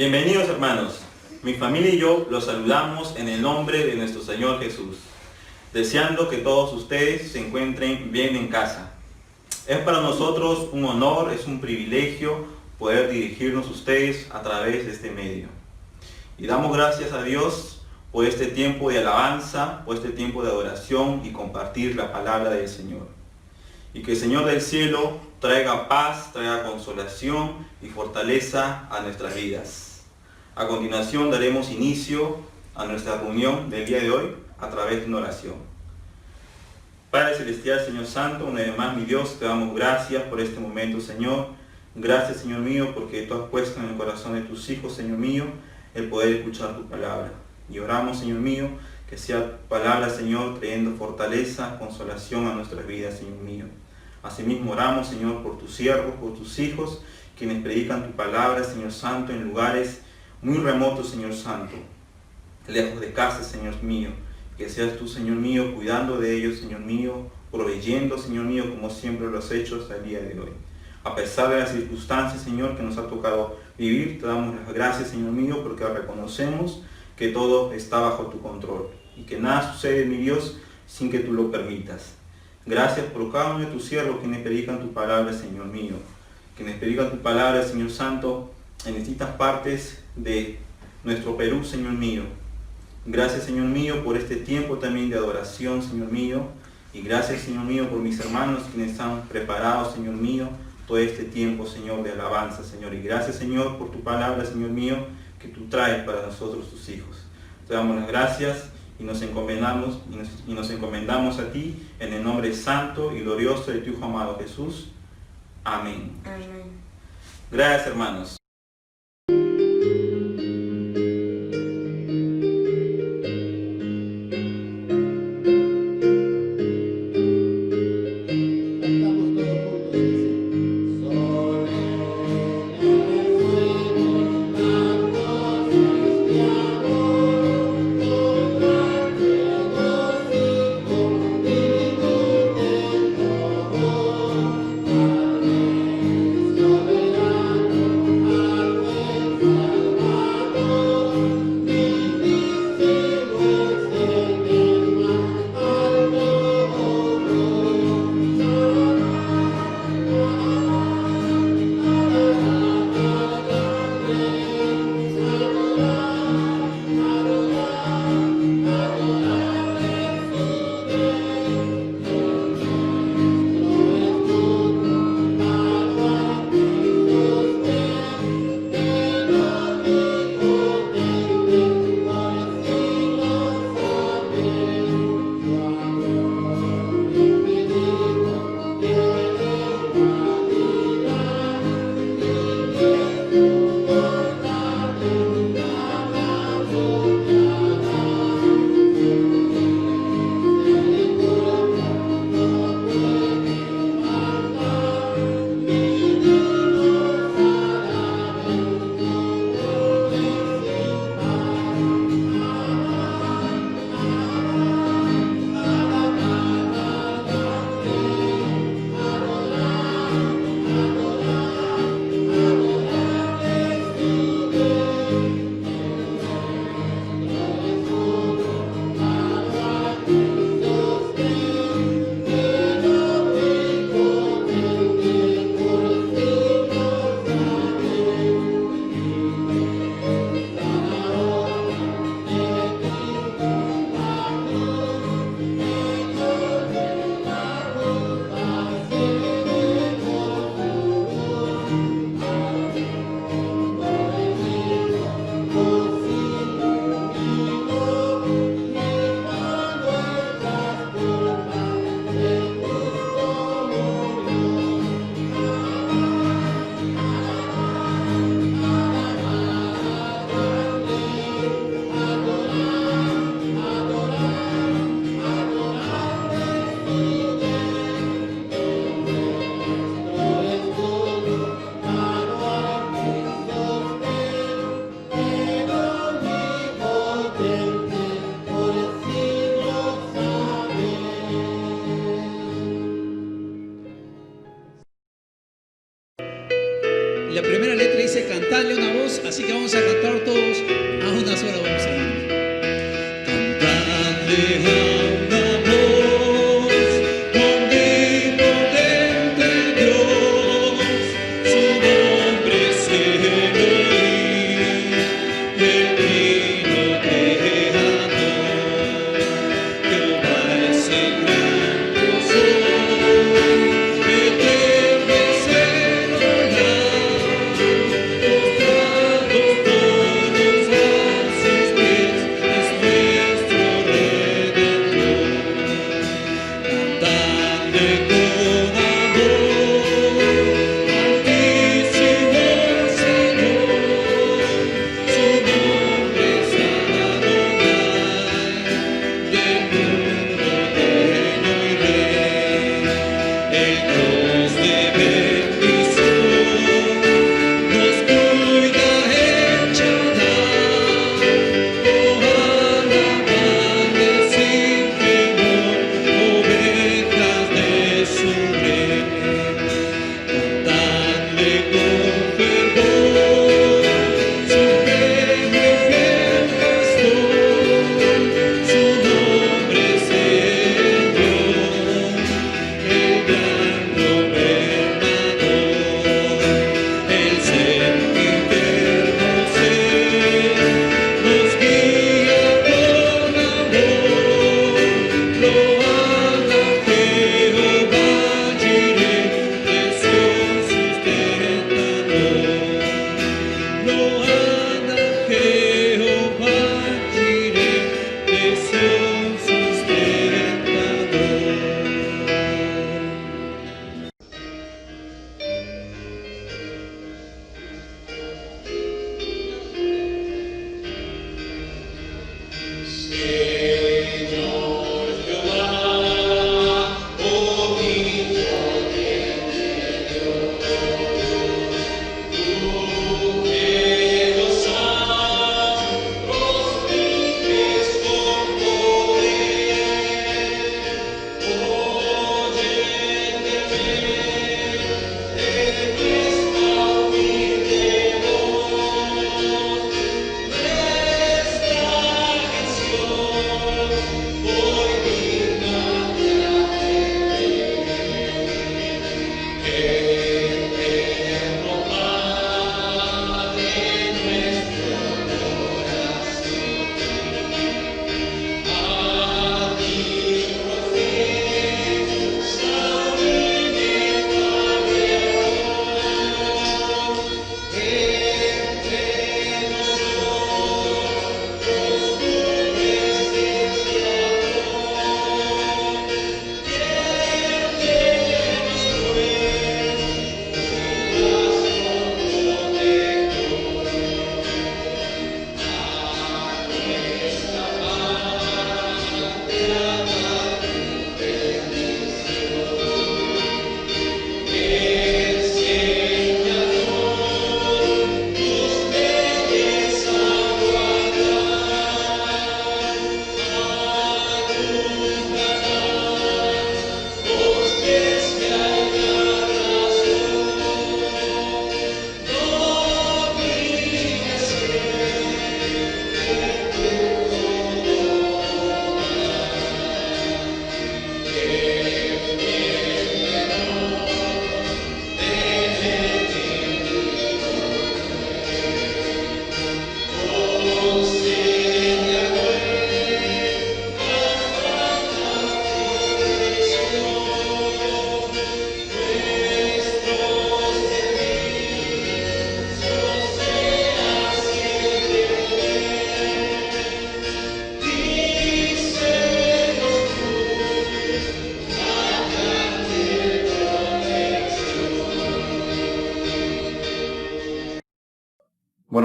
Bienvenidos hermanos, mi familia y yo los saludamos en el nombre de nuestro Señor Jesús, deseando que todos ustedes se encuentren bien en casa. Es para nosotros un honor, es un privilegio poder dirigirnos a ustedes a través de este medio. Y damos gracias a Dios por este tiempo de alabanza, por este tiempo de adoración y compartir la palabra del Señor. Y que el Señor del cielo traiga paz, traiga consolación y fortaleza a nuestras vidas. A continuación daremos inicio a nuestra reunión del día de hoy a través de una oración. Padre Celestial, Señor Santo, una vez más, mi Dios, te damos gracias por este momento, Señor. Gracias, Señor mío, porque tú has puesto en el corazón de tus hijos, Señor mío, el poder escuchar tu palabra. Y oramos, Señor mío, que sea tu palabra, Señor, trayendo fortaleza, consolación a nuestras vidas, Señor mío. Asimismo oramos, Señor, por tus siervos, por tus hijos, quienes predican tu palabra, Señor Santo, en lugares muy remotos, Señor Santo, lejos de casa, Señor mío. Que seas tú, Señor mío, cuidando de ellos, Señor mío, proveyendo, Señor mío, como siempre lo has hecho hasta el día de hoy. A pesar de las circunstancias, Señor, que nos ha tocado vivir, te damos las gracias, Señor mío, porque reconocemos que todo está bajo tu control y que nada sucede, mi Dios, sin que tú lo permitas. Gracias por cada uno de tus siervos quienes predican tu palabra, Señor mío. Quienes predican tu palabra, Señor Santo, en distintas partes de nuestro Perú, Señor mío. Gracias, Señor mío, por este tiempo también de adoración, Señor mío. Y gracias, Señor mío, por mis hermanos quienes están preparados, Señor mío, todo este tiempo, Señor, de alabanza, Señor. Y gracias, Señor, por tu palabra, Señor mío, que tú traes para nosotros, tus hijos. Te damos las gracias y nos encomendamos a ti en el nombre santo y glorioso de tu Hijo amado Jesús. Amén. Amén. Gracias, hermanos. La primera letra dice dice cantarle una voz, así que vamos a cantar todos a una sola voz, hermanos. Cantadle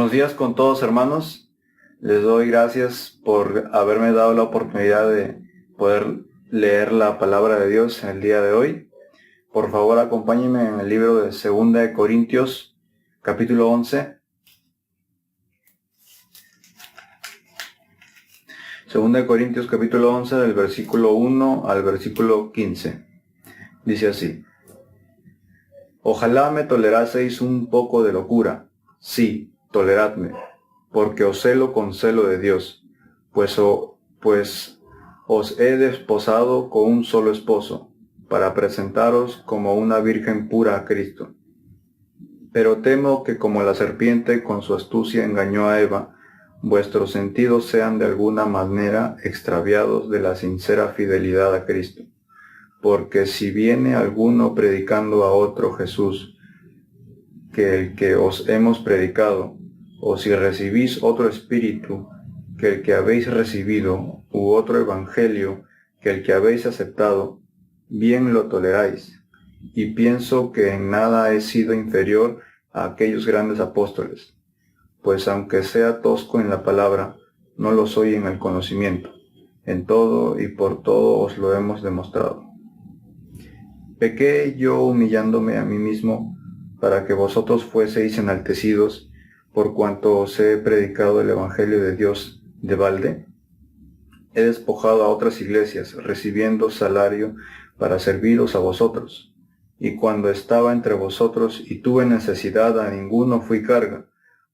Buenos días con todos, hermanos. Les doy gracias por haberme dado la oportunidad de poder leer la palabra de Dios en el día de hoy. Por favor, acompáñenme en el libro de 2 de Corintios, capítulo 11. 2 de Corintios, capítulo 11, del versículo 1 al versículo 15. Dice así: Ojalá me toleraseis un poco de locura, Sí, toleradme, porque os celo con celo de Dios, pues os he desposado con un solo esposo, para presentaros como una virgen pura a Cristo. Pero temo que como la serpiente con su astucia engañó a Eva, vuestros sentidos sean de alguna manera extraviados de la sincera fidelidad a Cristo. Porque si viene alguno predicando a otro Jesús que el que os hemos predicado, o si recibís otro espíritu que el que habéis recibido, u otro evangelio que el que habéis aceptado, bien lo toleráis. Y pienso que en nada he sido inferior a aquellos grandes apóstoles, pues aunque sea tosco en la palabra, no lo soy en el conocimiento. En todo y por todo os lo hemos demostrado. ¿Pequé yo humillándome a mí mismo para que vosotros fueseis enaltecidos por cuanto os he predicado el Evangelio de Dios de balde? He despojado a otras iglesias, recibiendo salario para serviros a vosotros. Y cuando estaba entre vosotros y tuve necesidad, a ninguno fui carga,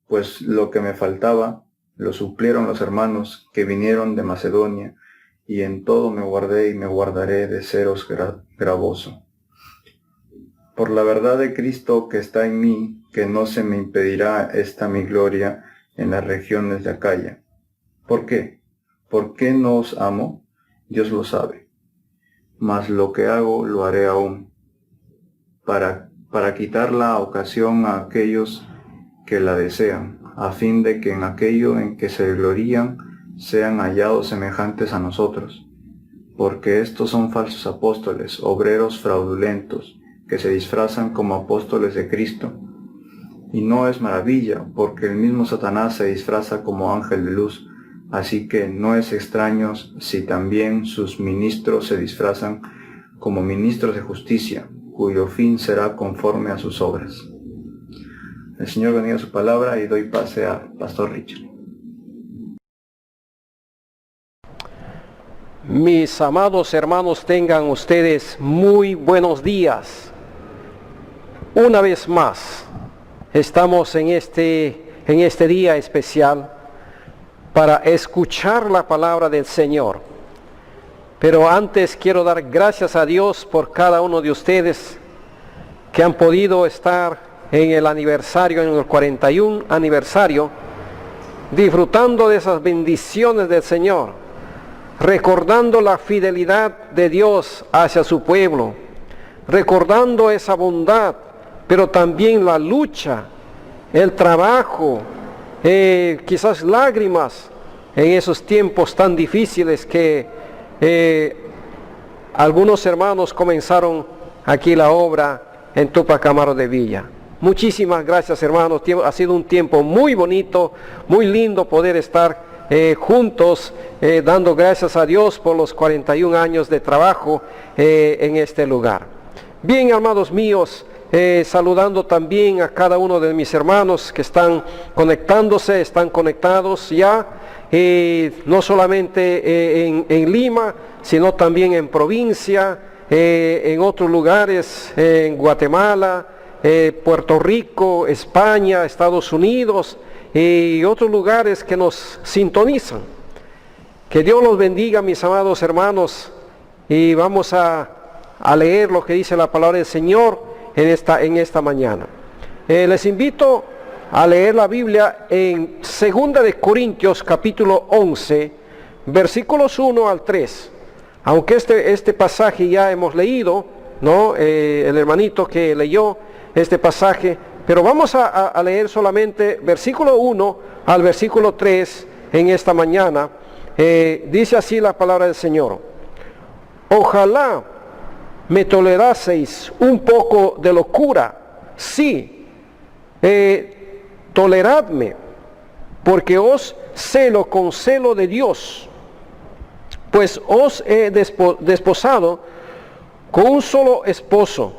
pues lo que me faltaba lo suplieron los hermanos que vinieron de Macedonia, y en todo me guardé y me guardaré de seros gravoso. Por la verdad de Cristo que está en mí, que no se me impedirá esta mi gloria en las regiones de Acaya. ¿Por qué? ¿Por qué no os amo? Dios lo sabe. Mas lo que hago lo haré aún, para quitar la ocasión a aquellos que la desean, a fin de que en aquello en que se glorían sean hallados semejantes a nosotros. Porque estos son falsos apóstoles, obreros fraudulentos, que se disfrazan como apóstoles de Cristo. Y no es maravilla, porque el mismo Satanás se disfraza como ángel de luz, así que no es extraño si también sus ministros se disfrazan como ministros de justicia, cuyo fin será conforme a sus obras. El Señor bendiga su palabra y doy pase a Pastor Richard. Mis amados hermanos, tengan ustedes muy buenos días. Una vez más, estamos en este día especial para escuchar la palabra del Señor. Pero antes quiero dar gracias a Dios por cada uno de ustedes que han podido estar en el aniversario, en el 41 aniversario, disfrutando de esas bendiciones del Señor, recordando la fidelidad de Dios hacia su pueblo, recordando esa bondad, pero también la lucha, el trabajo, quizás lágrimas en esos tiempos tan difíciles que algunos hermanos comenzaron aquí la obra en Tupac Amaru de Villa. Muchísimas gracias, hermanos. Ha sido un tiempo muy bonito, muy lindo poder estar juntos dando gracias a Dios por los 41 años de trabajo en este lugar. Bien, amados míos, saludando también a cada uno de mis hermanos que están conectándose, están conectados ya, no solamente en Lima, sino también en provincia, en otros lugares, en Guatemala, Puerto Rico, España, Estados Unidos y otros lugares que nos sintonizan. Que Dios los bendiga, mis amados hermanos, y vamos a leer lo que dice la palabra del Señor en esta mañana. Les invito a leer la Biblia en 2 de Corintios capítulo 11, versículos 1 al 3. Aunque este pasaje ya hemos leído, ¿no? El hermanito que leyó este pasaje, pero vamos a leer solamente versículo 1 al versículo 3 en esta mañana. Dice así la palabra del Señor: ojalá me toleraseis un poco de locura, sí, toleradme, porque os celo con celo de Dios, pues os he desposado con un solo esposo,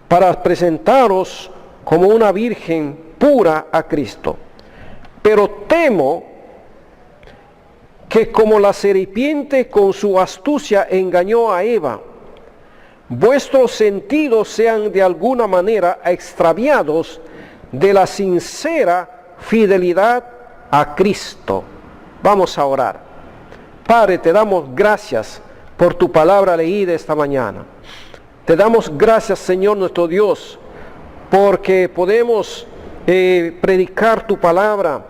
para presentaros como una virgen pura a Cristo. Pero temo que como la serpiente con su astucia engañó a Eva, vuestros sentidos sean de alguna manera extraviados de la sincera fidelidad a Cristo. Vamos a orar. Padre, te damos gracias por tu palabra leída esta mañana. Te damos gracias, Señor nuestro Dios, porque podemos predicar tu palabra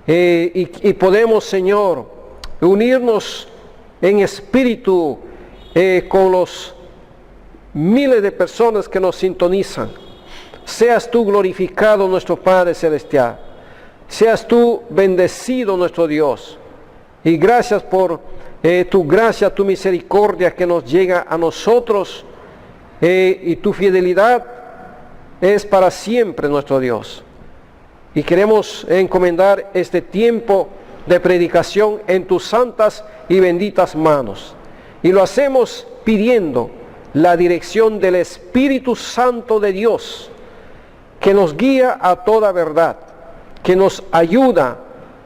y podemos, Señor, unirnos en espíritu con los miles de personas que nos sintonizan. Seas tú glorificado, nuestro Padre Celestial. Seas tú bendecido, nuestro Dios. Y gracias por tu gracia, tu misericordia que nos llega a nosotros. Y tu fidelidad es para siempre, nuestro Dios. Y queremos encomendar este tiempo de predicación en tus santas y benditas manos. Y lo hacemos pidiendo la dirección del Espíritu Santo de Dios, que nos guía a toda verdad, que nos ayuda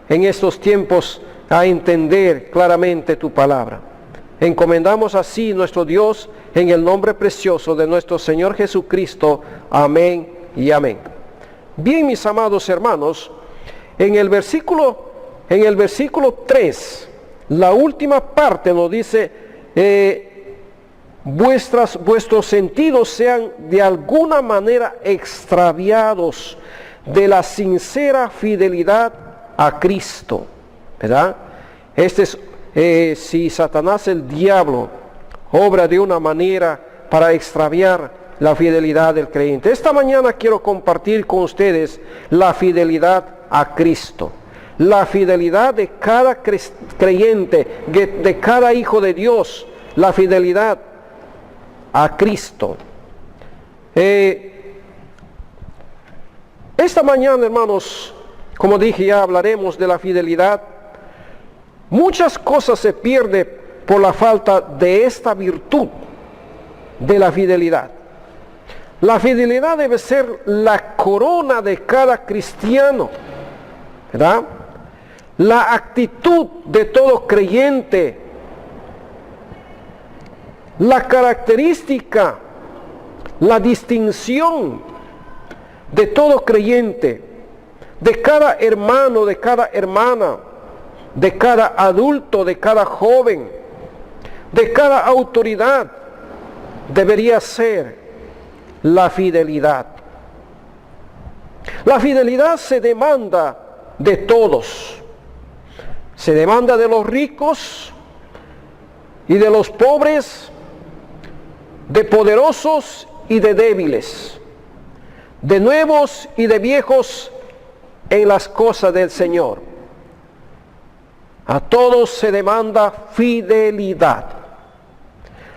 en estos tiempos a entender claramente tu palabra. Encomendamos así, nuestro Dios, en el nombre precioso de nuestro Señor Jesucristo. Amén y amén. Bien, mis amados hermanos, en el versículo 3, la última parte nos dice, vuestros sentidos sean de alguna manera extraviados de la sincera fidelidad a Cristo, ¿verdad? Si Satanás, el diablo, obra de una manera para extraviar la fidelidad del creyente. Esta mañana quiero compartir con ustedes la fidelidad a Cristo, la fidelidad de cada creyente, de cada hijo de Dios, la fidelidad a Cristo. Esta mañana, hermanos, como dije, ya hablaremos de la fidelidad. Muchas cosas se pierden por la falta de esta virtud de la fidelidad. La fidelidad debe ser la corona de cada cristiano, ¿verdad? La actitud de todo creyente, la característica, la distinción de todo creyente, de cada hermano, de cada hermana, de cada adulto, de cada joven, de cada autoridad, debería ser la fidelidad. La fidelidad se demanda de todos. Se demanda de los ricos y de los pobres, de poderosos y de débiles, de nuevos y de viejos en las cosas del Señor. A todos se demanda fidelidad.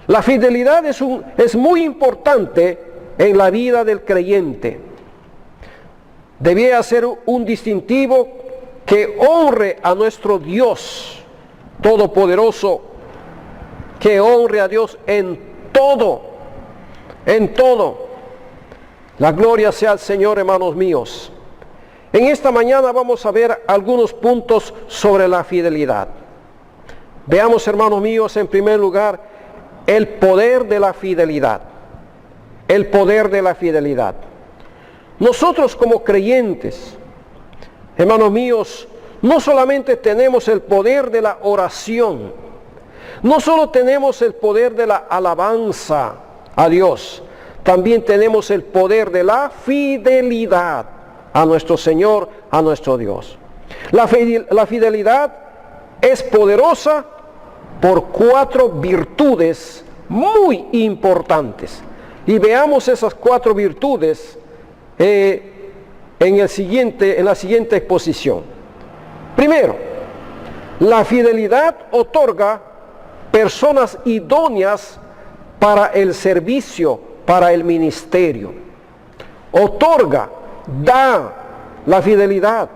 La fidelidad es muy importante en la vida del creyente. Debía ser un distintivo que honre a nuestro Dios Todopoderoso, que honre a Dios en todo, en todo. La gloria sea al Señor, hermanos míos. En esta mañana vamos a ver algunos puntos sobre la fidelidad. Veamos, hermanos míos, en primer lugar, el poder de la fidelidad. El poder de la fidelidad. Nosotros como creyentes, hermanos míos, no solamente tenemos el poder de la oración, no solo tenemos el poder de la alabanza a Dios, también tenemos el poder de la fidelidad a nuestro Señor, a nuestro Dios. La fidelidad es poderosa por 4 virtudes muy importantes. Y veamos esas 4 virtudes en la siguiente exposición. Primero, la fidelidad otorga personas idóneas para el servicio, para el ministerio. Otorga, da la fidelidad.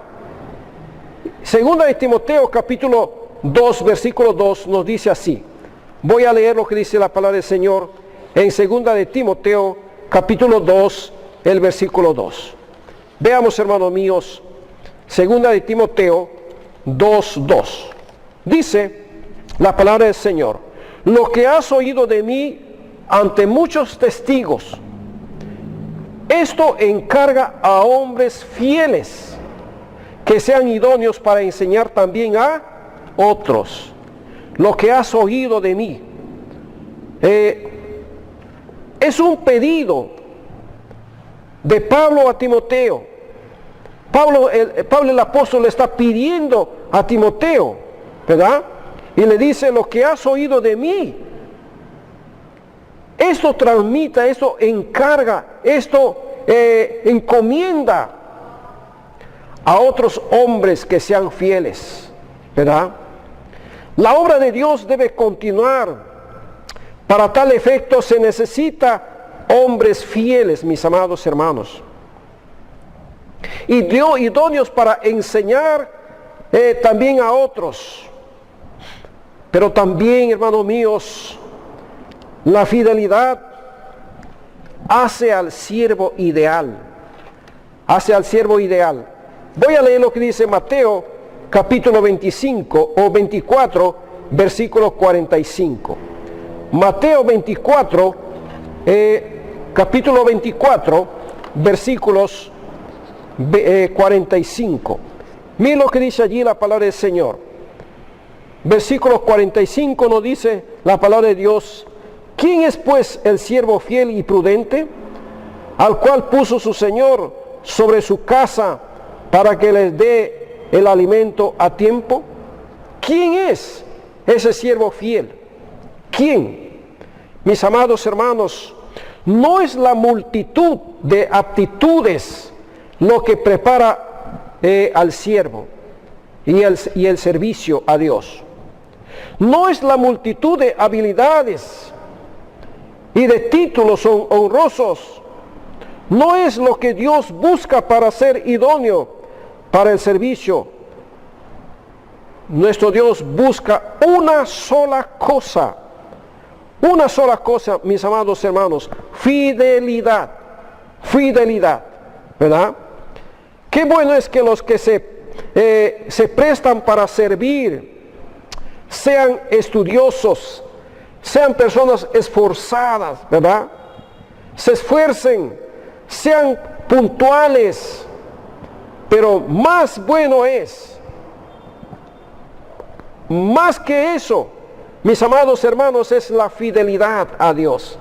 Segunda de Timoteo capítulo 2 versículo 2 nos dice así. Voy a leer lo que dice la palabra del Señor en segunda de Timoteo capítulo 2 el versículo 2. Veamos, hermanos míos, segunda de Timoteo 2:2. Dice la palabra del Señor: lo que has oído de mí ante muchos testigos, Esto encarga a hombres fieles que sean idóneos para enseñar también a otros lo que has oído de mí. Es un pedido de Pablo a Timoteo. Pablo el apóstol le está pidiendo a Timoteo, ¿verdad? Y le dice: lo que has oído de mí. Esto transmita, esto encarga, esto encomienda a otros hombres que sean fieles, ¿verdad? La obra de Dios debe continuar. Para tal efecto se necesita hombres fieles, mis amados hermanos, y idóneos para enseñar también a otros. Pero también, hermanos míos, la fidelidad hace al siervo ideal. Hace al siervo ideal. Voy a leer lo que dice Mateo capítulo 25 o 24, versículo 45. Mateo 24, capítulo 24, versículos 45. Miren lo que dice allí la palabra del Señor. Versículo 45 nos dice la palabra de Dios: ¿quién es pues el siervo fiel y prudente, al cual puso su Señor sobre su casa para que les dé el alimento a tiempo? ¿Quién es ese siervo fiel? ¿Quién? Mis amados hermanos, no es la multitud de aptitudes lo que prepara al siervo y el servicio a Dios. No es la multitud de habilidades y de títulos honrosos. No es lo que Dios busca para ser idóneo para el servicio. Nuestro Dios busca una sola cosa, mis amados hermanos: fidelidad, ¿verdad? Qué bueno es que los que se prestan para servir sean estudiosos, sean personas esforzadas, ¿verdad? Se esfuercen, sean puntuales, pero más bueno es, más que eso, mis amados hermanos, es la fidelidad a Dios.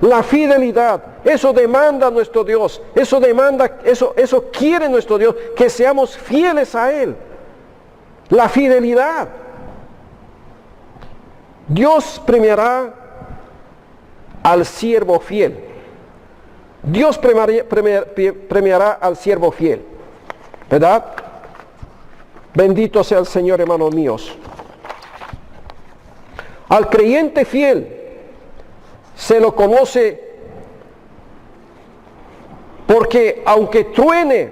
La fidelidad, eso demanda nuestro Dios, eso quiere nuestro Dios, que seamos fieles a Él. La fidelidad. Dios premiará al siervo fiel. Dios premiará al siervo fiel, ¿verdad? Bendito sea el Señor, hermanos míos. Al creyente fiel se lo conoce porque aunque truene,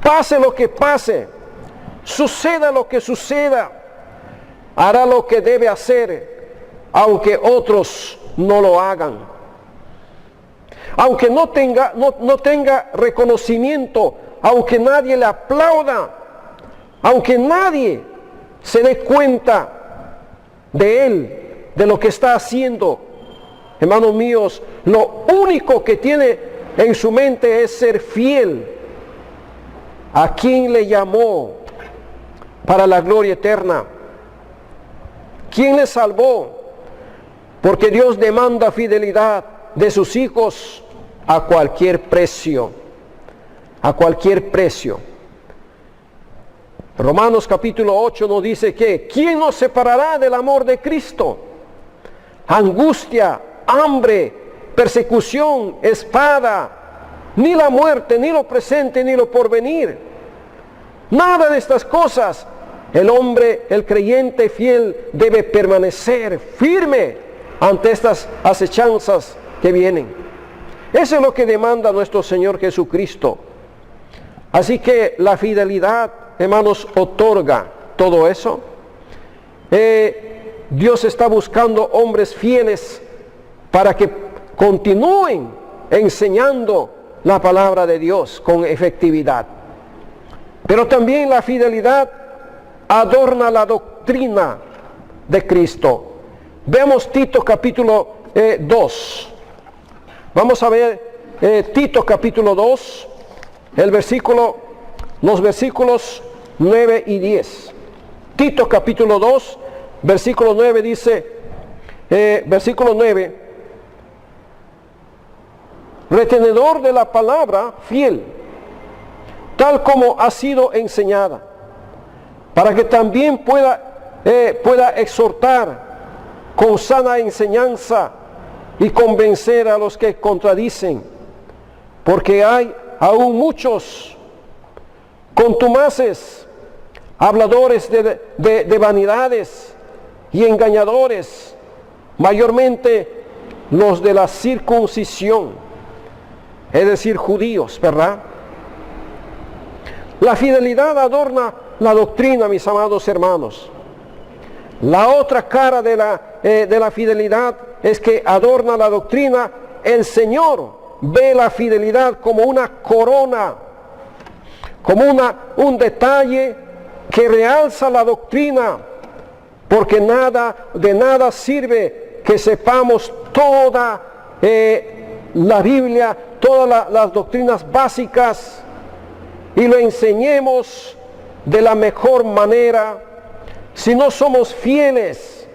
pase lo que pase, suceda lo que suceda, hará lo que debe hacer, aunque otros no lo hagan. Aunque no tenga reconocimiento, aunque nadie le aplauda, aunque nadie se dé cuenta de él, de lo que está haciendo. Hermanos míos, lo único que tiene en su mente es ser fiel a quien le llamó para la gloria eterna. ¿Quién le salvó? Porque Dios demanda fidelidad de sus hijos a cualquier precio. A cualquier precio. Romanos capítulo 8 nos dice que ¿quién nos separará del amor de Cristo? Angustia, hambre, persecución, espada, ni la muerte, ni lo presente, ni lo porvenir. Nada de estas cosas. El hombre, el creyente fiel, debe permanecer firme ante estas acechanzas que vienen. Eso es lo que demanda nuestro Señor Jesucristo. Así que la fidelidad, hermanos, otorga todo eso. Dios está buscando hombres fieles para que continúen enseñando la palabra de Dios con efectividad. Pero también la fidelidad adorna la doctrina de Cristo. Veamos Tito capítulo 2. Vamos a ver Tito capítulo 2, los versículos 9 y 10. Tito capítulo 2, versículo 9 dice, versículo 9, retenedor de la palabra fiel, tal como ha sido enseñada, para que también pueda exhortar con sana enseñanza y convencer a los que contradicen, porque hay aún muchos contumaces, habladores de vanidades y engañadores, mayormente los de la circuncisión, es decir, judíos, ¿verdad? La fidelidad adorna la doctrina, mis amados hermanos. La otra cara de la fidelidad es que adorna la doctrina. El Señor ve la fidelidad como una corona, como un detalle que realza la doctrina, porque de nada sirve que sepamos toda la Biblia, todas las doctrinas básicas y lo enseñemos de la mejor manera si no somos fieles,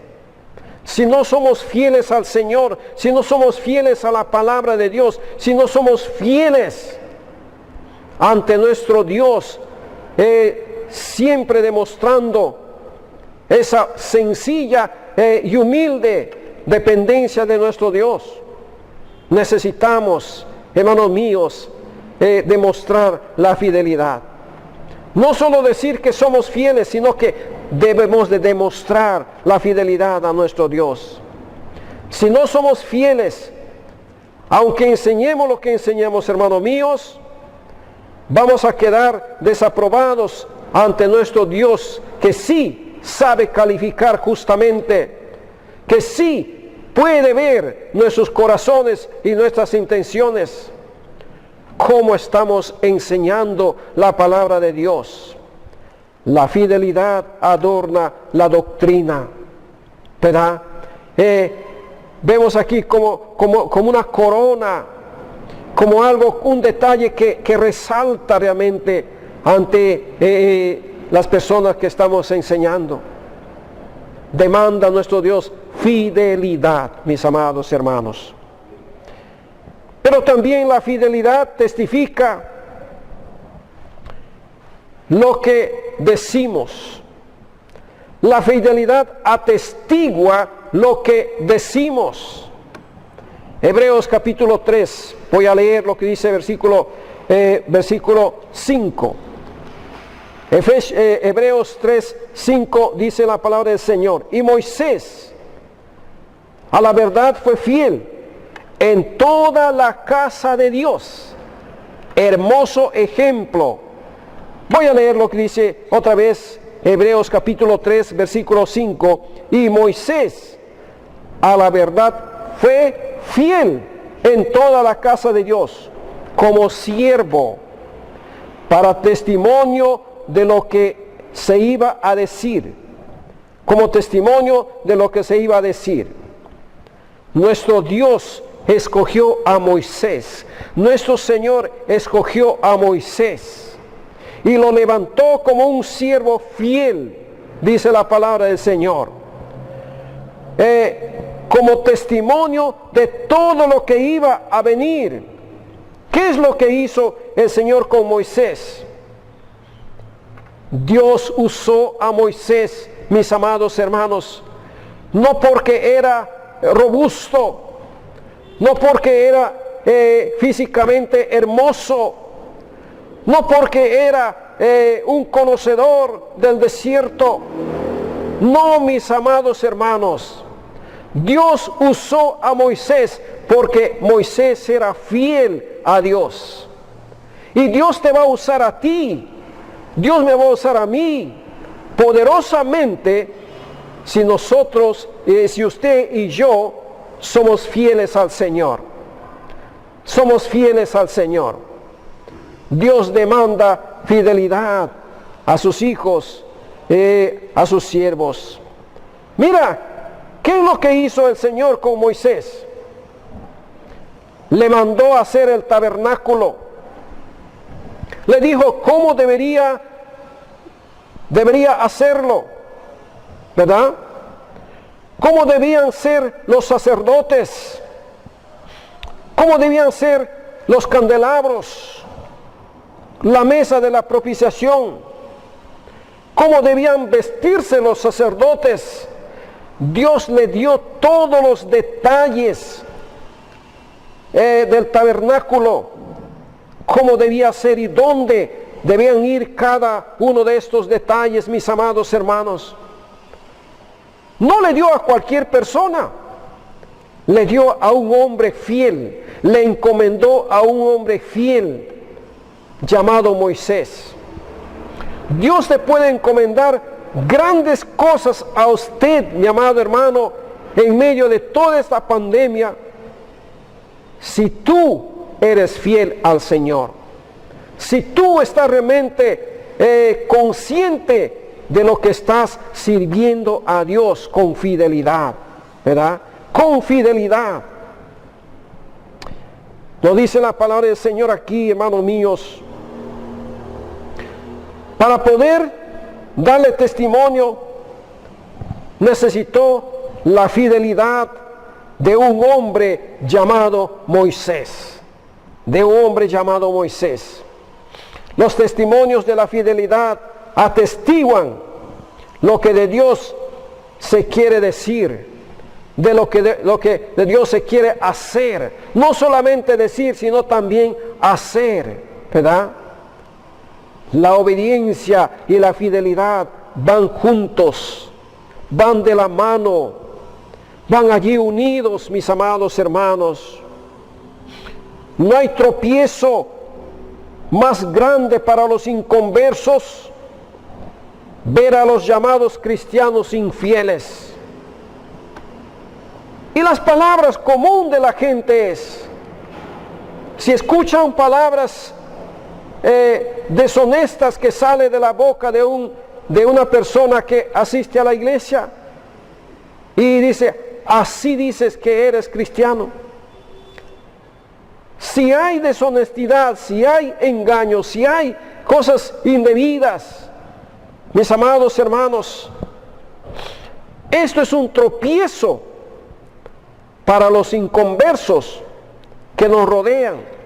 si no somos fieles al Señor, si no somos fieles a la palabra de Dios, si no somos fieles ante nuestro Dios, siempre demostrando esa sencilla y humilde dependencia de nuestro Dios. Necesitamos, hermanos míos, demostrar la fidelidad. No solo decir que somos fieles, sino que debemos de demostrar la fidelidad a nuestro Dios. Si no somos fieles, aunque enseñemos lo que enseñamos, hermanos míos, vamos a quedar desaprobados ante nuestro Dios, que sí sabe calificar justamente, que sí puede ver nuestros corazones y nuestras intenciones. ¿Cómo estamos enseñando la palabra de Dios? La fidelidad adorna la doctrina, ¿verdad? Vemos aquí como una corona, como algo, un detalle que resalta realmente ante las personas que estamos enseñando. Demanda nuestro Dios fidelidad, mis amados hermanos. Pero también la fidelidad testifica lo que decimos. La fidelidad atestigua lo que decimos. Hebreos capítulo 3, voy a leer lo que dice versículo 5. Hebreos 3, 5 dice la palabra del Señor. Y Moisés a la verdad fue fiel en toda la casa de Dios. Hermoso ejemplo. Voy a leer lo que dice otra vez Hebreos capítulo 3 versículo 5. Y Moisés a la verdad fue fiel en toda la casa de Dios como siervo para testimonio de lo que se iba a decir. Como testimonio de lo que se iba a decir. Nuestro Dios escogió a Moisés. Nuestro Señor escogió a Moisés y lo levantó como un siervo fiel, dice la palabra del Señor, como testimonio de todo lo que iba a venir. ¿Qué es lo que hizo el Señor con Moisés? Dios usó a Moisés, mis amados hermanos, no porque era robusto, no porque era físicamente hermoso, no porque era un conocedor del desierto. No, mis amados hermanos, Dios usó a Moisés porque Moisés era fiel a Dios. Y Dios te va a usar a ti, Dios me va a usar a mí poderosamente si nosotros, si usted y yo somos fieles al Señor. Somos fieles al Señor. Dios demanda fidelidad a sus hijos, a sus siervos. Mira, ¿qué es lo que hizo el Señor con Moisés? le mandó a hacer el tabernáculo. Le dijo cómo debería hacerlo, ¿verdad? Cómo debían ser los sacerdotes, cómo debían ser los candelabros, la mesa de la propiciación, cómo debían vestirse los sacerdotes. Dios le dio todos los detalles del tabernáculo, cómo debía ser y dónde debían ir cada uno de estos detalles, mis amados hermanos. No le dio a cualquier persona, le dio a un hombre fiel, le encomendó a un hombre fiel llamado Moisés. Dios te puede encomendar grandes cosas a usted, mi amado hermano, en medio de toda esta pandemia, si tú eres fiel al Señor, si tú estás realmente consciente de lo que estás sirviendo a Dios con fidelidad, ¿verdad? Con fidelidad. Lo dice la palabra del Señor aquí, hermanos míos. Para poder darle testimonio, necesitó la fidelidad de un hombre llamado Moisés. De un hombre llamado Moisés. Los testimonios de la fidelidad atestiguan lo que de Dios se quiere decir, de lo que de Dios se quiere hacer. No solamente decir, sino también hacer, ¿verdad? La obediencia y la fidelidad van juntos, van de la mano, van allí unidos, mis amados hermanos. No hay tropiezo más grande para los inconversos ver a los llamados cristianos infieles. Y las palabras común de la gente es, si escuchan palabras deshonestas que sale de la boca de una persona que asiste a la iglesia y dice, así dices que eres cristiano. Si hay deshonestidad, si hay engaño, si hay cosas indebidas, mis amados hermanos, esto es un tropiezo para los inconversos que nos rodean.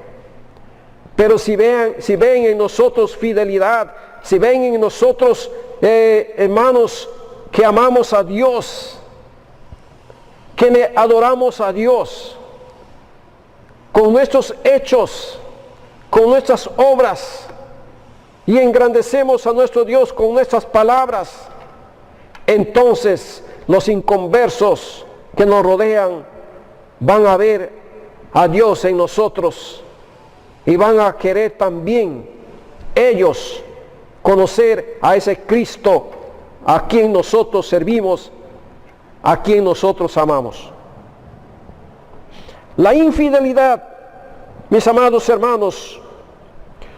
Pero si ven en nosotros fidelidad, si ven en nosotros, hermanos, que amamos a Dios, que le adoramos a Dios, con nuestros hechos, con nuestras obras, y engrandecemos a nuestro Dios con nuestras palabras, entonces los inconversos que nos rodean van a ver a Dios en nosotros y van a querer también ellos conocer a ese Cristo a quien nosotros servimos, a quien nosotros amamos. La infidelidad, mis amados hermanos,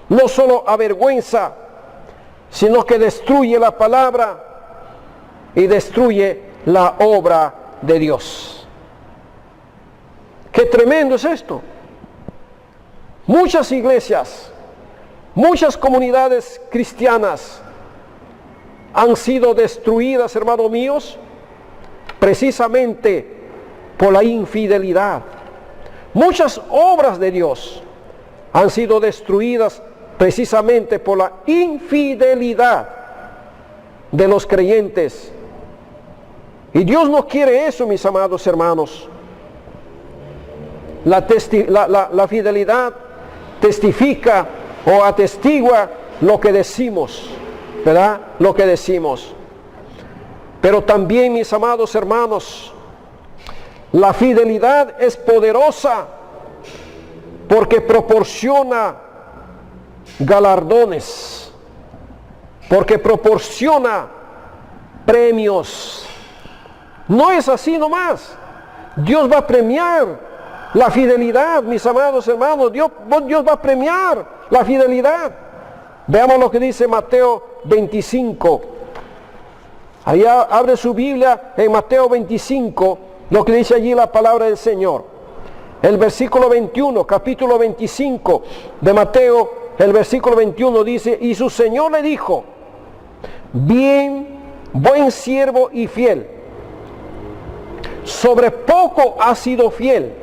no solo avergüenza, sino que destruye la palabra y destruye la obra de Dios. ¡Qué tremendo es esto! Muchas iglesias, muchas comunidades cristianas han sido destruidas, hermanos míos, precisamente por la infidelidad. Muchas obras de Dios han sido destruidas precisamente por la infidelidad de los creyentes. Y Dios no quiere eso, mis amados hermanos. La fidelidad testifica o atestigua lo que decimos, ¿verdad? Lo que decimos. Pero también, mis amados hermanos, la fidelidad es poderosa porque proporciona galardones, porque proporciona premios. No es así nomás. Dios va a premiar la fidelidad, mis amados hermanos. Dios va a premiar la fidelidad. Veamos lo que dice Mateo 25. Allá abre su Biblia en Mateo 25, lo que dice allí la palabra del Señor. el versículo 21, capítulo 25 de Mateo, el versículo 21 dice, y su Señor le dijo, bien, buen siervo y fiel, sobre poco has sido fiel,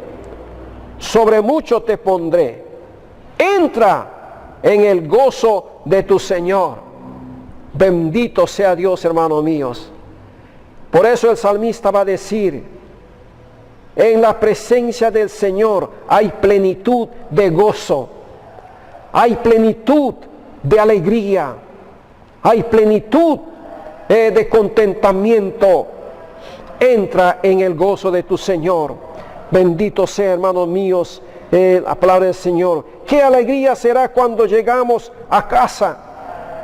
sobre mucho te pondré, entra en el gozo de tu Señor. Bendito sea Dios, hermanos míos. Por eso el salmista va a decir, en la presencia del Señor hay plenitud de gozo, hay plenitud de alegría, hay plenitud de contentamiento. Entra en el gozo de tu Señor. Bendito sea, hermanos míos, la palabra del Señor. Qué alegría será cuando llegamos a casa,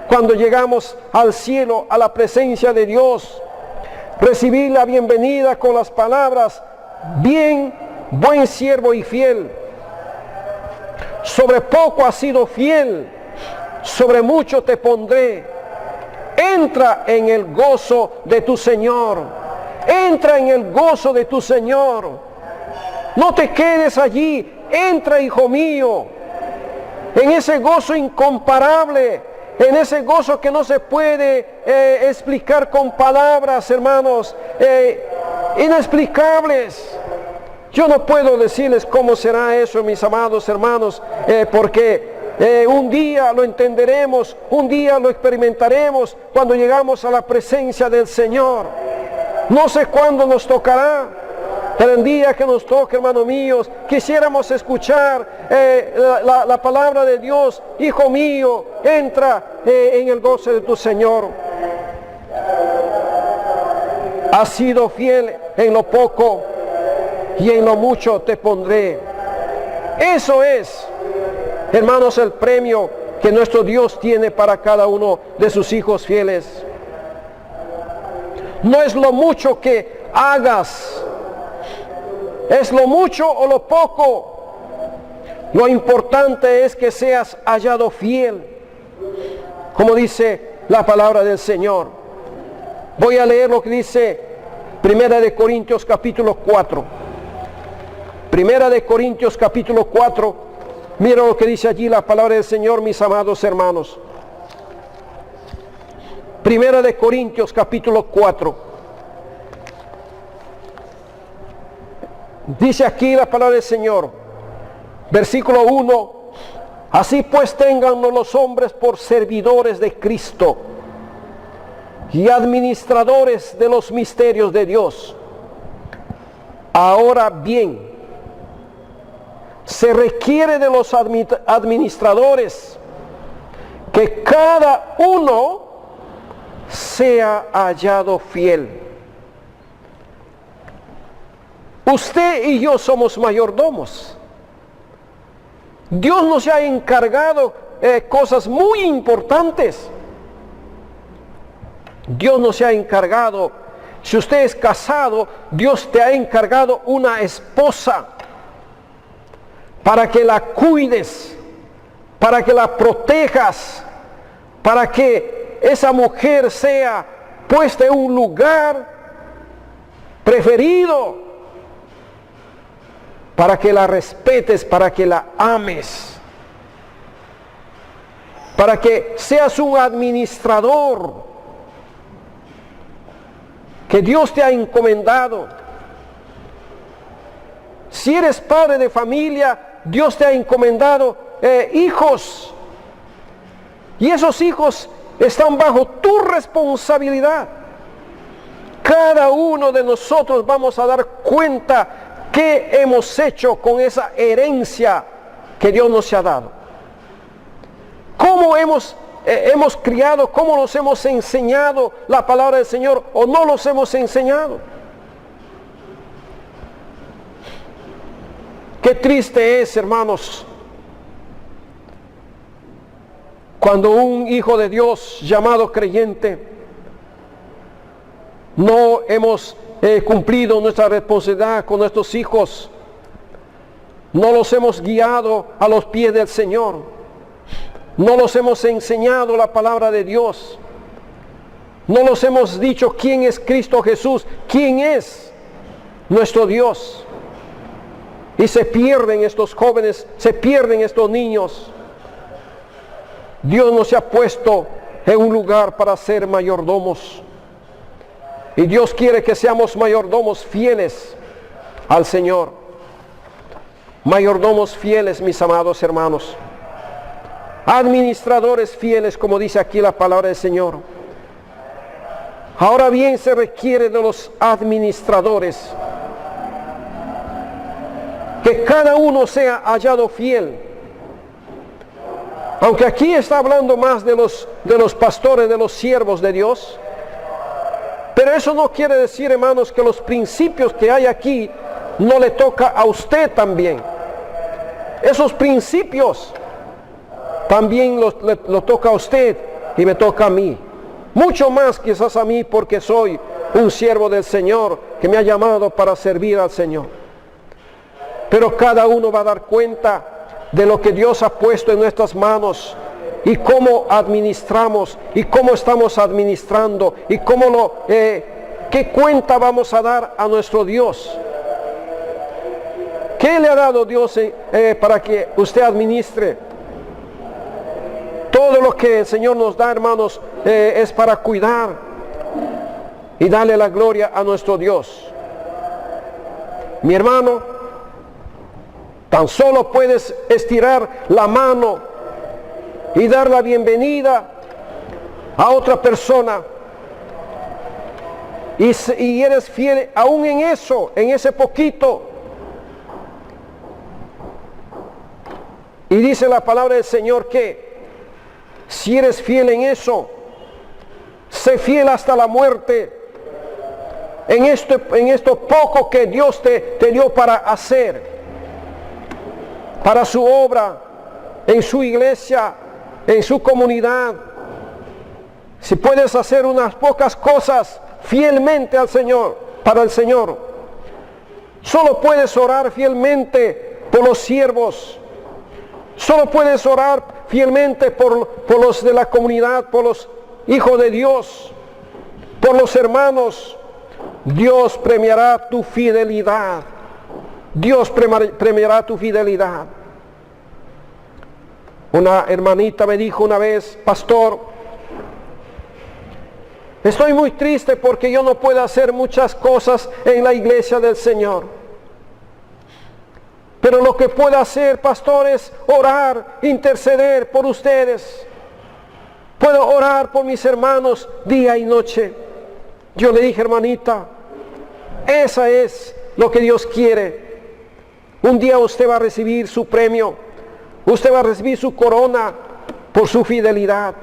cuando llegamos al cielo, a la presencia de Dios. Recibir la bienvenida con las palabras, bien, buen siervo y fiel. Sobre poco has sido fiel, sobre mucho te pondré. Entra en el gozo de tu Señor. Entra en el gozo de tu Señor. No te quedes allí. Entra, hijo mío, en ese gozo incomparable, en ese gozo que no se puede explicar con palabras, hermanos, inexplicables. Yo no puedo decirles cómo será eso, mis amados hermanos, porque un día lo entenderemos, un día lo experimentaremos cuando llegamos a la presencia del Señor. No sé cuándo nos tocará, pero el día que nos toque, hermanos míos, quisiéramos escuchar la palabra de Dios. Hijo mío, entra en el gozo de tu Señor. Has sido fiel en lo poco y en lo mucho te pondré. Eso es, hermanos, el premio que nuestro Dios tiene para cada uno de sus hijos fieles. No es lo mucho que hagas, es lo mucho o lo poco. Lo importante es que seas hallado fiel, como dice la palabra del Señor. Voy a leer lo que dice Primera de Corintios capítulo 4. Primera de Corintios capítulo 4. Mira lo que dice allí la palabra del Señor, mis amados hermanos. Primera de Corintios capítulo 4. Dice aquí la palabra del Señor, versículo 1, así pues téngannos los hombres por servidores de Cristo y administradores de los misterios de Dios. Ahora bien, se requiere de los administradores que cada uno sea hallado fiel. Usted y yo somos mayordomos. Dios nos ha encargado cosas muy importantes. Dios nos ha encargado, si usted es casado, Dios te ha encargado una esposa para que la cuides, para que la protejas, para que esa mujer sea puesta en un lugar preferido, para que la respetes, para que la ames, para que seas un administrador que Dios te ha encomendado. Si eres padre de familia, Dios te ha encomendado hijos, y esos hijos están bajo tu responsabilidad. Cada uno de nosotros vamos a dar cuenta qué hemos hecho con esa herencia que Dios nos ha dado. ¿Cómo hemos criado, cómo nos hemos enseñado la palabra del Señor o no los hemos enseñado? Qué triste es, hermanos, cuando un hijo de Dios llamado creyente no hemos cumplido nuestra responsabilidad con nuestros hijos, no los hemos guiado a los pies del Señor, no los hemos enseñado la palabra de Dios, no los hemos dicho quién es Cristo Jesús, quién es nuestro Dios. y se pierden estos jóvenes, se pierden estos niños. Dios nos ha puesto en un lugar para ser mayordomos. Y Dios quiere que seamos mayordomos fieles al Señor. Mayordomos fieles, mis amados hermanos. Administradores fieles, como dice aquí la palabra del Señor. Ahora bien, se requiere de los administradores que cada uno sea hallado fiel. Aunque aquí está hablando más de los pastores, de los siervos de Dios, pero eso no quiere decir, hermanos, que los principios que hay aquí no le toca a usted también. Esos principios también lo toca a usted y me toca a mí. Mucho más quizás a mí, porque soy un siervo del Señor que me ha llamado para servir al Señor. Pero cada uno va a dar cuenta de lo que Dios ha puesto en nuestras manos y cómo administramos y cómo estamos administrando y qué cuenta vamos a dar a nuestro Dios. ¿Qué le ha dado Dios para que usted administre? Todo lo que el Señor nos da, hermanos, es para cuidar y darle la gloria a nuestro Dios. Mi hermano, tan solo puedes estirar la mano y dar la bienvenida a otra persona. Y eres fiel aún en eso, en ese poquito. Y dice la palabra del Señor que si eres fiel en eso, sé fiel hasta la muerte. En esto poco que Dios te dio para hacer, para su obra, en su iglesia, en su comunidad. Si puedes hacer unas pocas cosas fielmente al Señor, para el Señor, solo puedes orar fielmente por los siervos, solo puedes orar fielmente por los de la comunidad, por los hijos de Dios, por los hermanos. Dios premiará tu fidelidad. Dios premiará tu fidelidad. Una hermanita me dijo una vez: pastor, estoy muy triste porque yo no puedo hacer muchas cosas en la iglesia del Señor. Pero lo que puedo hacer, pastor, es orar, interceder por ustedes. Puedo orar por mis hermanos día y noche. Yo le dije: hermanita, esa es lo que Dios quiere. Un día usted va a recibir su premio. Usted va a recibir su corona por su fidelidad.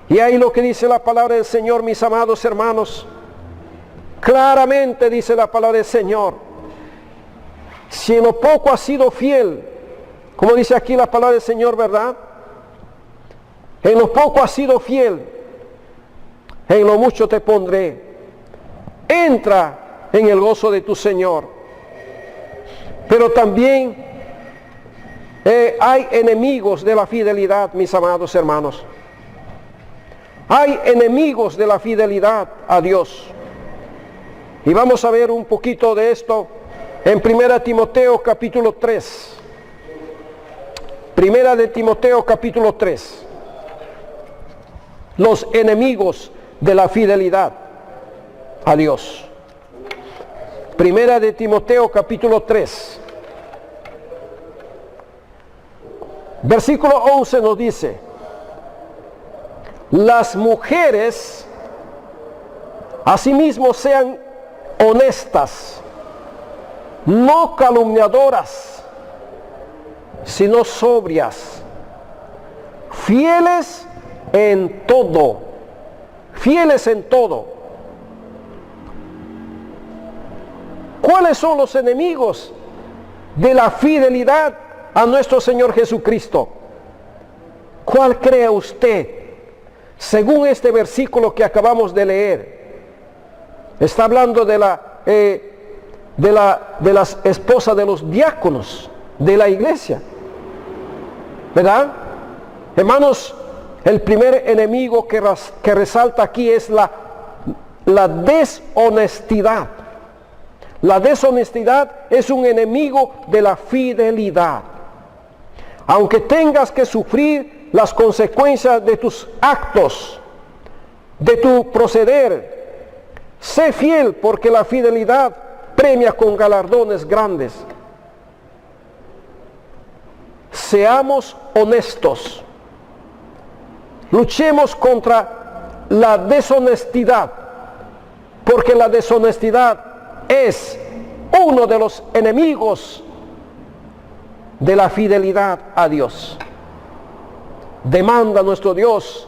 Y ahí lo que dice la palabra del Señor, mis amados hermanos. Claramente dice la palabra del Señor: si en lo poco has sido fiel, como dice aquí la palabra del Señor, ¿verdad? En lo poco has sido fiel, en lo mucho te pondré. Entra en el gozo de tu Señor. Pero también hay enemigos de la fidelidad, mis amados hermanos. Hay enemigos de la fidelidad a Dios. Y vamos a ver un poquito de esto en 1 Timoteo capítulo 3. 1 de Timoteo capítulo 3. Los enemigos de la fidelidad a Dios. 1 de Timoteo capítulo 3. Versículo 11 nos dice: las mujeres asimismo sean honestas, no calumniadoras, sino sobrias, fieles en todo, fieles en todo. ¿Cuáles son los enemigos de la fidelidad a nuestro Señor Jesucristo? ¿Cuál cree usted? Según este versículo que acabamos de leer, está hablando de las esposas de los diáconos de la iglesia, ¿verdad? Hermanos, el primer enemigo que resalta aquí es la deshonestidad. La deshonestidad es un enemigo de la fidelidad. Aunque tengas que sufrir las consecuencias de tus actos, de tu proceder, sé fiel, porque la fidelidad premia con galardones grandes. Seamos honestos. Luchemos contra la deshonestidad, porque la deshonestidad es uno de los enemigos de la fidelidad a Dios. Demanda nuestro Dios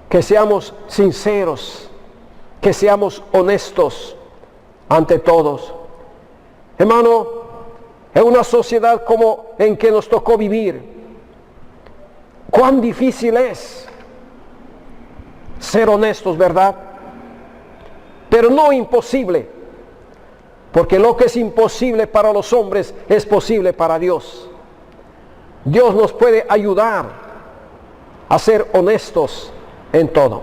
que seamos sinceros, que seamos honestos ante todos. Hermano, en una sociedad como en que nos tocó vivir, cuán difícil es ser honestos, ¿verdad? Pero no imposible, porque lo que es imposible para los hombres es posible para Dios. Dios nos puede ayudar a ser honestos en todo.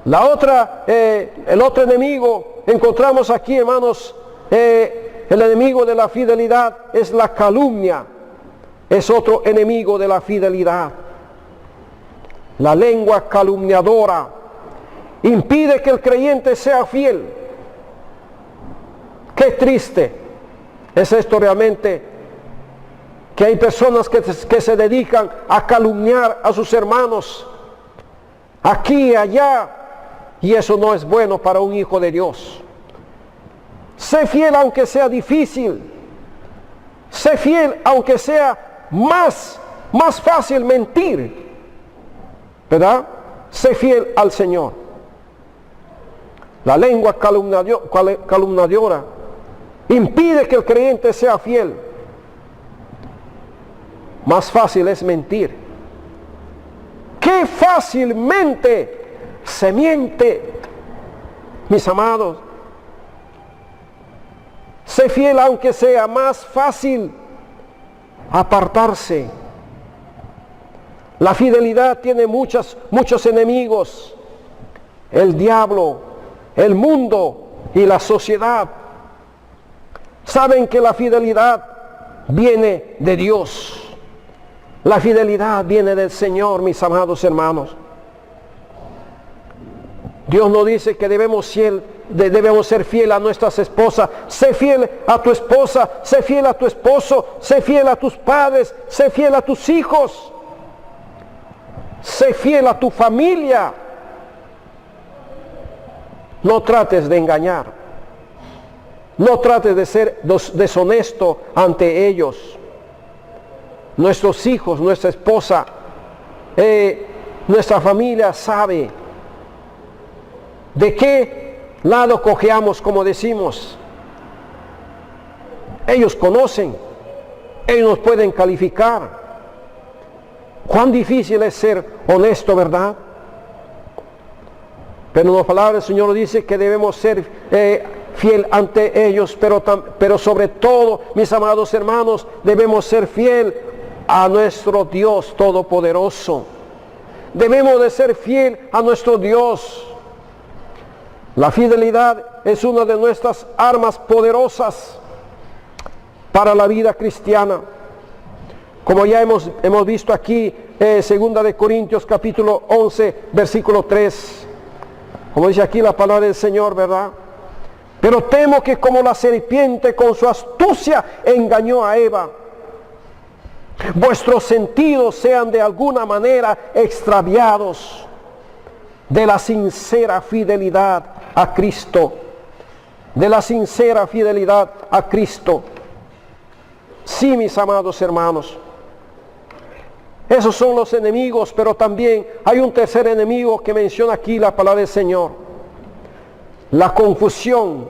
El otro enemigo, encontramos aquí, hermanos, el enemigo de la fidelidad es la calumnia. Es otro enemigo de la fidelidad. La lengua calumniadora impide que el creyente sea fiel. Qué triste es esto realmente, que hay personas que se dedican a calumniar a sus hermanos, aquí y allá, y eso no es bueno para un hijo de Dios. Sé fiel aunque sea difícil. Sé fiel aunque sea más fácil mentir, ¿verdad? Sé fiel al Señor. La lengua calumniadora impide que el creyente sea fiel. Más fácil es mentir. Qué fácilmente se miente, mis amados. Sé fiel aunque sea más fácil apartarse. La fidelidad tiene muchos enemigos: el diablo, el mundo y la sociedad. Saben que la fidelidad viene de Dios. La fidelidad viene del Señor, mis amados hermanos. Dios nos dice que debemos ser fiel a nuestras esposas. Sé fiel a tu esposa, sé fiel a tu esposo, sé fiel a tus padres, sé fiel a tus hijos, sé fiel a tu familia. No trates de engañar, no trates de ser deshonesto ante ellos. Nuestros hijos, nuestra esposa, nuestra familia sabe de qué lado cojeamos, como decimos. Ellos conocen, ellos nos pueden calificar. Cuán difícil es ser honesto, ¿verdad? Pero en la palabra del Señor dice que debemos ser fiel ante ellos, pero sobre todo, mis amados hermanos, debemos ser fiel a nuestro Dios Todopoderoso. Debemos de ser fiel a nuestro Dios. La fidelidad es una de nuestras armas poderosas para la vida cristiana. Como ya hemos visto aquí, 2 de Corintios capítulo 11, versículo 3. Como dice aquí la palabra del Señor, ¿verdad? Pero temo que como la serpiente con su astucia engañó a Eva, vuestros sentidos sean de alguna manera extraviados de la sincera fidelidad a Cristo. De la sincera fidelidad a Cristo. Sí, mis amados hermanos. Esos son los enemigos, pero también hay un tercer enemigo que menciona aquí la palabra del Señor. La confusión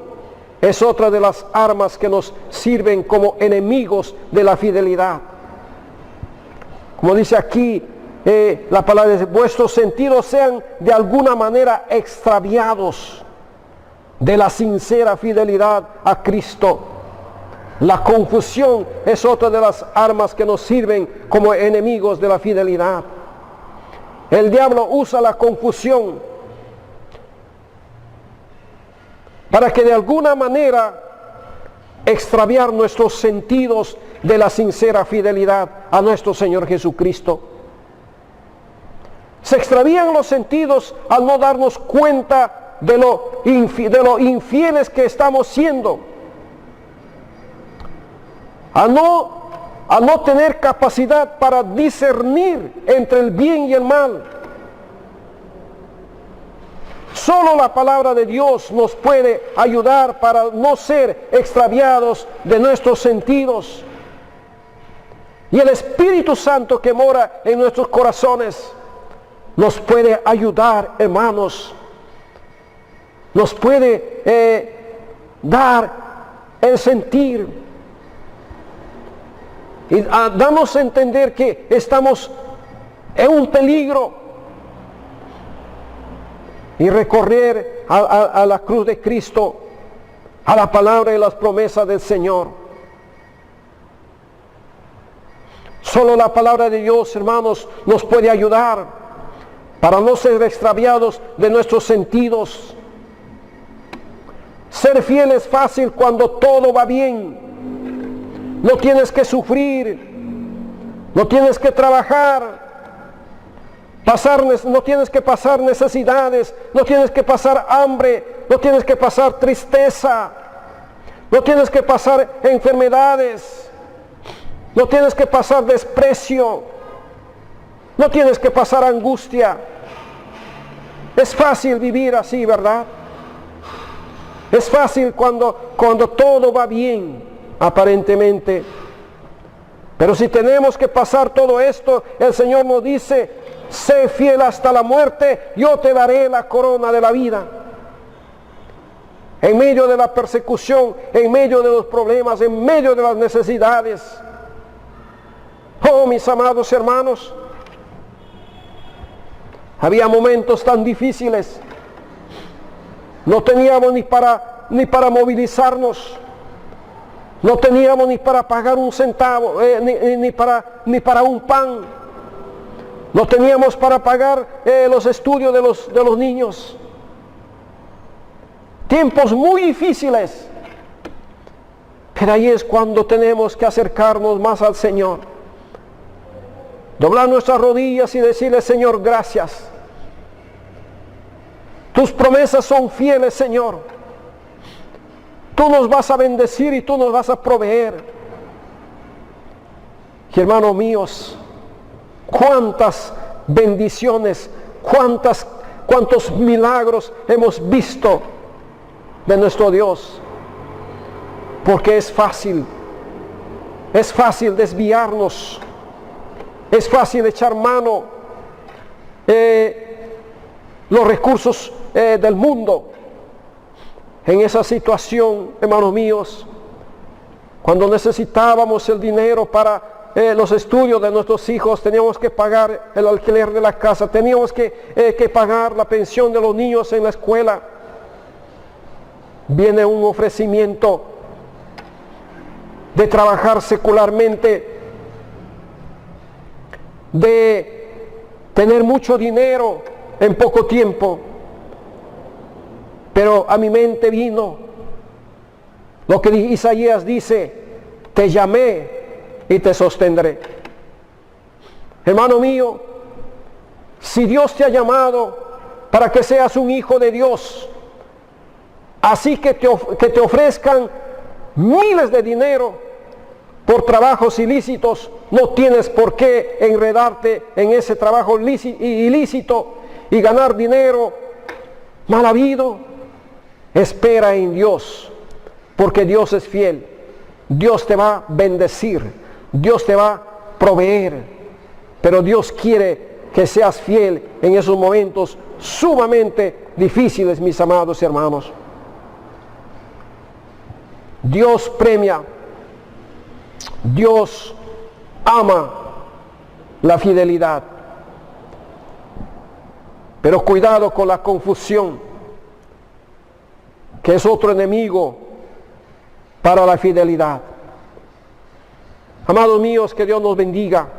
es otra de las armas que nos sirven como enemigos de la fidelidad. Como dice aquí la palabra, de vuestros sentidos sean de alguna manera extraviados de la sincera fidelidad a Cristo. La confusión es otra de las armas que nos sirven como enemigos de la fidelidad. El diablo usa la confusión para que de alguna manera extraviar nuestros sentidos de la sincera fidelidad a nuestro Señor Jesucristo. Se extravían los sentidos al no darnos cuenta de lo infieles que estamos siendo, a no tener capacidad para discernir entre el bien y el mal. Solo la palabra de Dios nos puede ayudar para no ser extraviados de nuestros sentidos. Y el Espíritu Santo que mora en nuestros corazones nos puede ayudar, hermanos. Nos puede dar el sentir y darnos a entender que estamos en un peligro, y recorrer a la cruz de Cristo, a la palabra y las promesas del Señor. Solo la palabra de Dios, hermanos, nos puede ayudar para no ser extraviados de nuestros sentidos. Ser fiel es fácil cuando todo va bien. No tienes que sufrir, no tienes que trabajar, no tienes que pasar necesidades, no tienes que pasar hambre, no tienes que pasar tristeza, no tienes que pasar enfermedades, no tienes que pasar desprecio, no tienes que pasar angustia. Es fácil vivir así, ¿verdad? Es fácil cuando todo va bien, aparentemente. Pero si tenemos que pasar todo esto, el Señor nos dice: sé fiel hasta la muerte, yo te daré la corona de la vida. En medio de la persecución, en medio de los problemas, en medio de las necesidades. Oh, mis amados hermanos, había momentos tan difíciles. No teníamos ni para movilizarnos. No teníamos ni para pagar un centavo, ni para un pan. No teníamos para pagar los estudios de los niños. Tiempos muy difíciles. Pero ahí es cuando tenemos que acercarnos más al Señor. Doblar nuestras rodillas y decirle: Señor, gracias. Tus promesas son fieles, Señor. Tú nos vas a bendecir y tú nos vas a proveer. Y hermanos míos, cuántas bendiciones, cuántos milagros hemos visto de nuestro Dios. Porque es fácil desviarnos, es fácil echar mano los recursos del mundo. En esa situación, hermanos míos, cuando necesitábamos el dinero para los estudios de nuestros hijos, teníamos que pagar el alquiler de la casa, teníamos que pagar la pensión de los niños en la escuela. Viene un ofrecimiento de trabajar secularmente, de tener mucho dinero en poco tiempo. Pero a mi mente vino lo que Isaías dice: te llamé y te sostendré. Hermano mío, si Dios te ha llamado para que seas un hijo de Dios, así que te ofrezcan miles de dinero por trabajos ilícitos, no tienes por qué enredarte en ese trabajo ilícito y ganar dinero mal habido. Espera en Dios, porque Dios es fiel. Dios te va a bendecir, Dios te va a proveer, pero Dios quiere que seas fiel en esos momentos sumamente difíciles, mis amados hermanos. Dios premia, Dios ama la fidelidad, pero cuidado con la confusión, que es otro enemigo para la fidelidad. Amados míos, que Dios nos bendiga.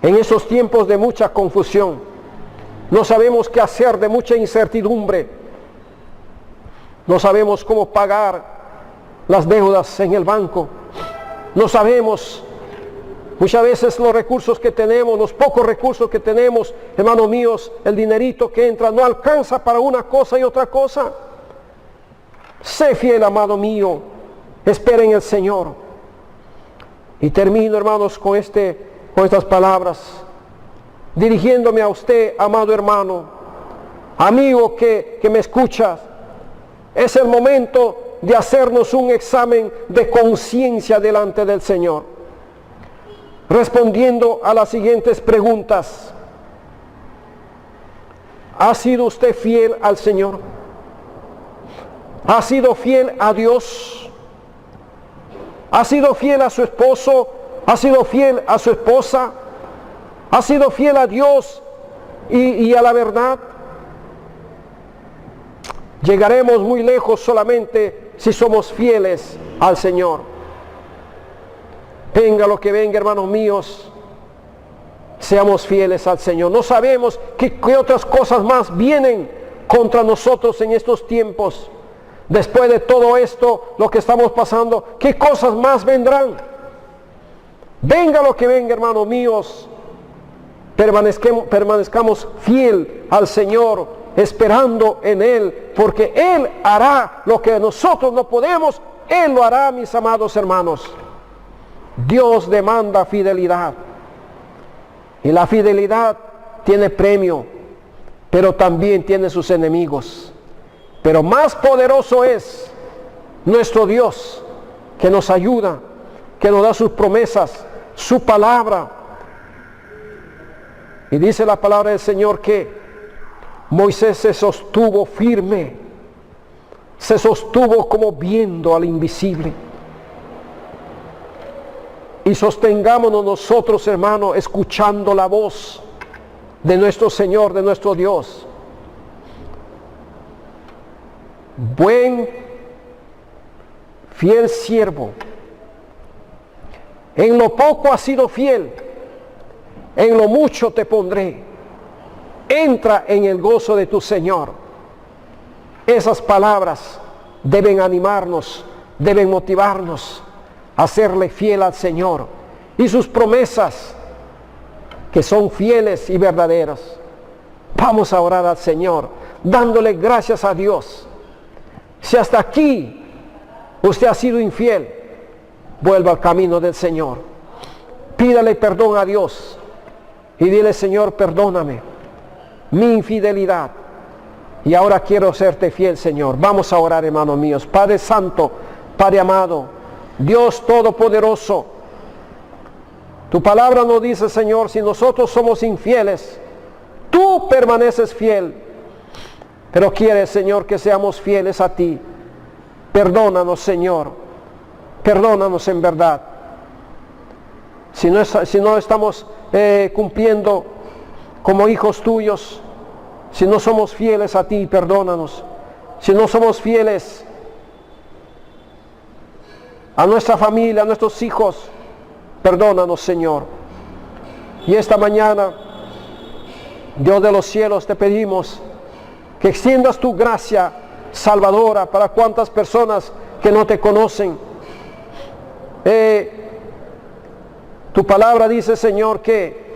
En esos tiempos de mucha confusión, no sabemos qué hacer, de mucha incertidumbre, No sabemos cómo pagar las deudas en el banco. No sabemos muchas veces los recursos que tenemos, los pocos recursos que tenemos, hermanos míos, el dinerito que entra no alcanza para una cosa y otra cosa. Sé fiel, amado mío, espera en el Señor. Y termino, hermanos, con estas palabras, dirigiéndome a usted, amado hermano, amigo que me escuchas. Es el momento de hacernos un examen de conciencia delante del Señor, respondiendo a las siguientes preguntas. ¿Ha sido usted fiel al Señor? ¿Ha sido fiel a Dios? ¿Ha sido fiel a su esposo? ¿Ha sido fiel a su esposa? ¿Ha sido fiel a Dios y a la verdad? Llegaremos muy lejos solamente si somos fieles al Señor. Venga lo que venga, hermanos míos, seamos fieles al Señor. No sabemos qué otras cosas más vienen contra nosotros en estos tiempos. Después de todo esto, lo que estamos pasando, ¿qué cosas más vendrán? Venga lo que venga, hermanos míos, permanezcamos fiel al Señor, esperando en Él, porque Él hará lo que nosotros no podemos, Él lo hará, mis amados hermanos. Dios demanda fidelidad, y la fidelidad tiene premio, pero también tiene sus enemigos. Pero más poderoso es nuestro Dios, que nos ayuda, que nos da sus promesas, su palabra. Y dice la palabra del Señor que Moisés se sostuvo firme, se sostuvo como viendo al invisible. Y sostengámonos nosotros, hermanos, escuchando la voz de nuestro Señor, de nuestro Dios. Buen, fiel siervo, en lo poco has sido fiel, en lo mucho te pondré. Entra en el gozo de tu Señor. Esas palabras deben animarnos, deben motivarnos a serle fiel al Señor. Y sus promesas, que son fieles y verdaderas. Vamos a orar al Señor, dándole gracias a Dios. Si hasta aquí usted ha sido infiel, vuelva al camino del Señor. Pídale perdón a Dios y dile: Señor, perdóname mi infidelidad, y ahora quiero serte fiel, Señor. Vamos a orar, hermanos míos. Padre Santo, Padre amado, Dios Todopoderoso, tu palabra nos dice, Señor, si nosotros somos infieles, tú permaneces fiel. Pero quieres, Señor, que seamos fieles a ti. Perdónanos, Señor. Perdónanos en verdad. Si no estamos cumpliendo como hijos tuyos, si no somos fieles a ti, perdónanos. Si no somos fieles a nuestra familia, a nuestros hijos, perdónanos, Señor. Y esta mañana, Dios de los cielos, te pedimos que extiendas tu gracia salvadora para cuantas personas que no te conocen. Tu palabra dice, Señor, que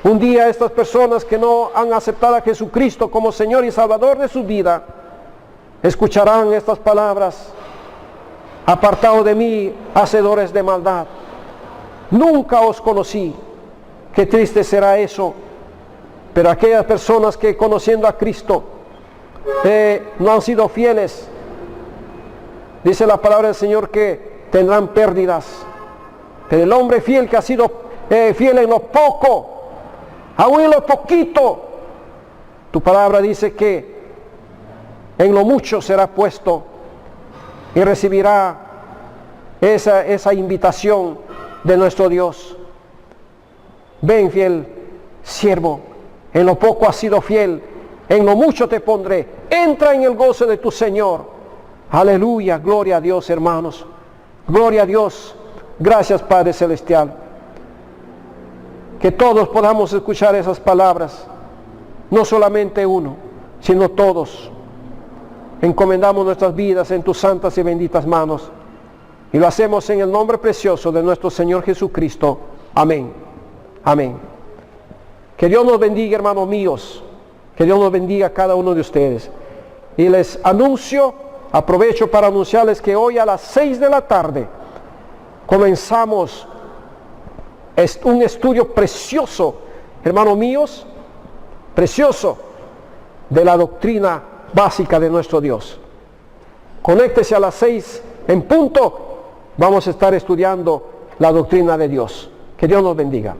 un día estas personas que no han aceptado a Jesucristo como Señor y Salvador de su vida, escucharán estas palabras: apartado de mí, hacedores de maldad, nunca os conocí. Qué triste será eso. Pero aquellas personas que, conociendo a Cristo, no han sido fieles, dice la palabra del Señor que tendrán pérdidas. Pero el hombre fiel, que ha sido fiel en lo poco, aún en lo poquito, tu palabra dice que en lo mucho será puesto y recibirá esa invitación de nuestro Dios. Ven, fiel siervo, en lo poco has sido fiel, en lo mucho te pondré. Entra en el gozo de tu Señor. Aleluya, gloria a Dios, hermanos. Gloria a Dios. Gracias, Padre Celestial. Que todos podamos escuchar esas palabras. No solamente uno, sino todos. encomendamos nuestras vidas en tus santas y benditas manos. Y lo hacemos en el nombre precioso de nuestro Señor Jesucristo. Amén. Amén. Que Dios nos bendiga, hermanos míos. Que Dios nos bendiga a cada uno de ustedes. Y les aprovecho para anunciarles que hoy a las 6 de la tarde comenzamos un estudio precioso, hermanos míos, precioso, de la doctrina básica de nuestro Dios. Conéctese a las 6 en punto. Vamos a estar estudiando la doctrina de Dios. Que Dios nos bendiga.